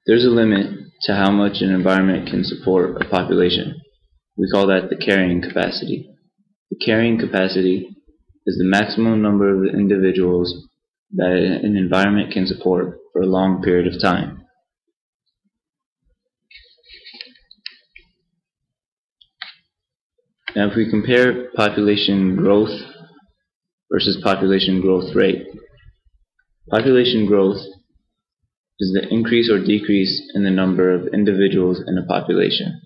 There's a limit to how much an environment can support a population. We call that the carrying capacity. The carrying capacity is the maximum number of individuals that an environment can support for a long period of time. Now if we compare population growth versus population growth rate, population growth is the increase or decrease in the number of individuals in a population.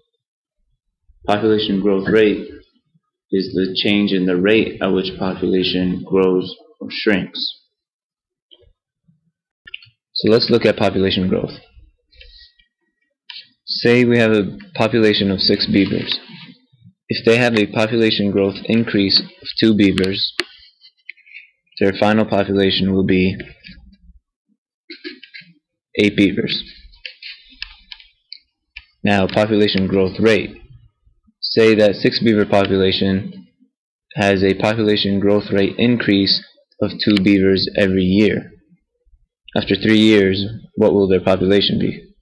Population growth rate is the change in the rate at which population grows or shrinks. So let's look at population growth. Say we have a population of 6 beavers. If they have a population growth increase of 2 beavers, their final population will be 8 beavers. Now population growth rate. Say that 6 beaver population has a population growth rate increase of 2 beavers every year. After 3 years, what will their population be?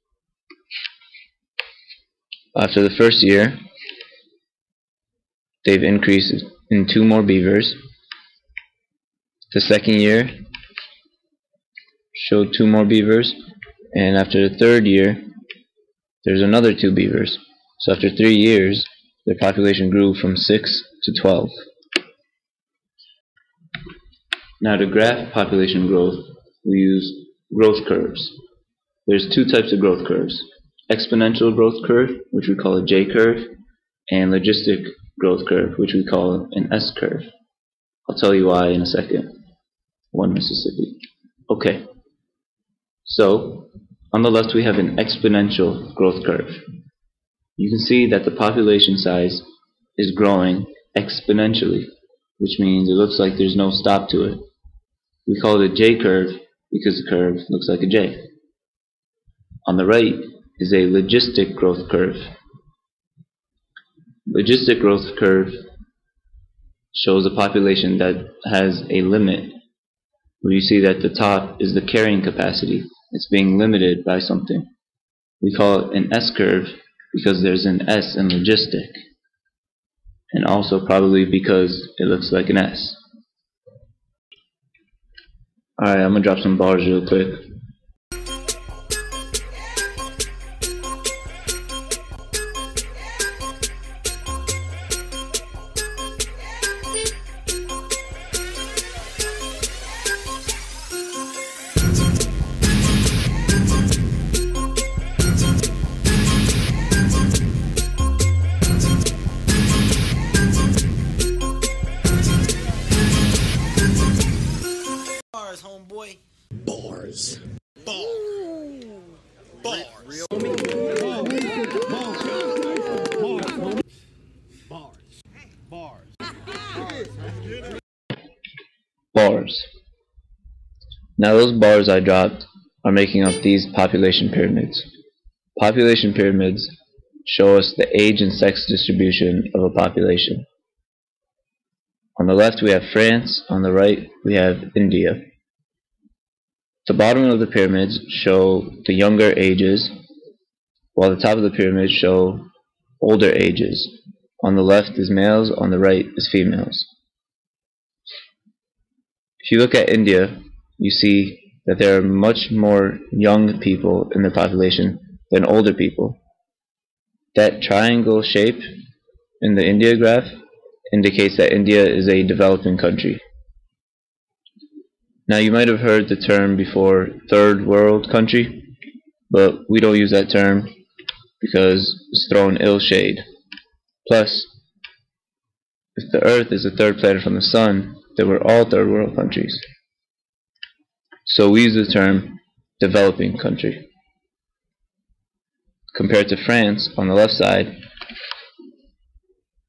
After the first year, they've increased in 2 more beavers. The second year showed 2 more beavers, and after the third year there's another 2 beavers. So after 3 years their population grew from 6 to 12. Now to graph population growth, we use growth curves. There's 2 types of growth curves: exponential growth curve, which we call a J curve, and logistic growth curve, which we call an S curve. I'll tell you why in a second. One Mississippi. Okay, so on the left we have an exponential growth curve. You can see that the population size is growing exponentially, which means it looks like there's no stop to it. We call it a J curve because the curve looks like a J. On the right is a logistic growth curve. Logistic growth curve shows a population that has a limit, where you see that the top is the carrying capacity. It's being limited by something. We call it an S curve because there's an S in logistic, and also probably because it looks like an S. Alright, I'm gonna drop some bars real quick. Homeboy. Bars. Bars. Bars. Bars. Now those bars I dropped are making up these population pyramids. Population pyramids show us the age and sex distribution of a population. On the left we have France, on the right we have India. The bottom of the pyramids show the younger ages, while the top of the pyramid show older ages. On the left is males, on the right is females. If you look at India, you see that there are much more young people in the population than older people. That triangle shape in the India graph indicates that India is a developing country. Now you might have heard the term before, third world country, but we don't use that term because it's thrown ill shade. Plus, if the Earth is the third planet from the Sun, then we're all third world countries. So we use the term developing country. Compared to France, on the left side,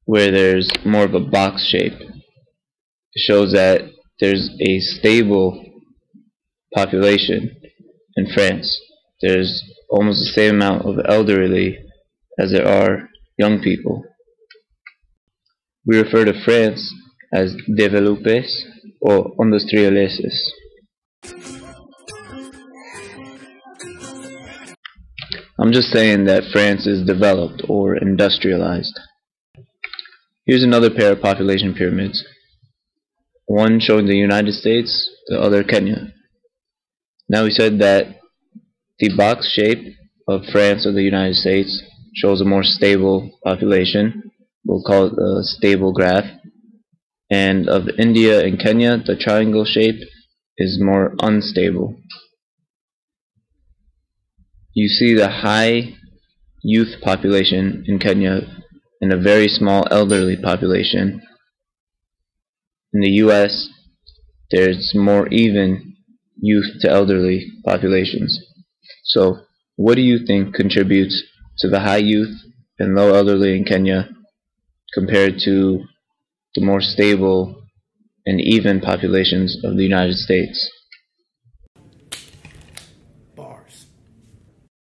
where there's more of a box shape, it shows that there's a stable population in France. There's almost the same amount of elderly as there are young people. We refer to France as développés or industrialises. I'm just saying that France is developed or industrialized. Here's another pair of population pyramids. One showing the United States, the other Kenya. Now we said that the box shape of France or the United States shows a more stable population. We'll call it a stable graph. And of India and Kenya, the triangle shape is more unstable. You see the high youth population in Kenya and a very small elderly population. In the US, there's more even youth to elderly populations. So, what do you think contributes to the high youth and low elderly in Kenya compared to the more stable and even populations of the United States? Bars.